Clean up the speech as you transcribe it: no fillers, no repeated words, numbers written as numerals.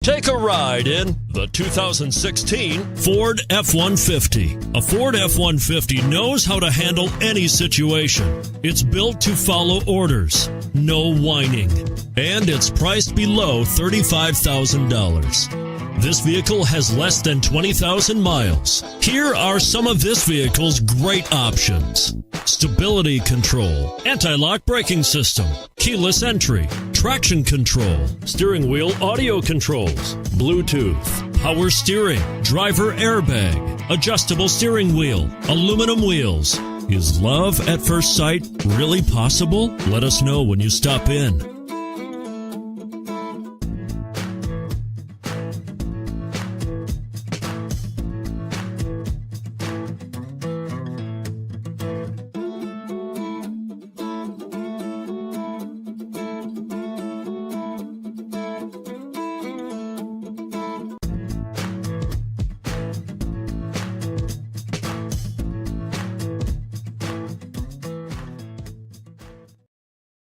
Take a ride in the 2016 Ford F-150. A Ford F-150 knows how to handle any situation. It's built to follow orders, no whining, and it's priced below $35,000. This vehicle has less than 20,000 miles. Here are some of this vehicle's great options: stability control, anti-lock braking system, keyless entry, traction control, steering wheel audio controls, Bluetooth, power steering, driver airbag, adjustable steering wheel, aluminum wheels. Is love at first sight really possible? Let us know when you stop in.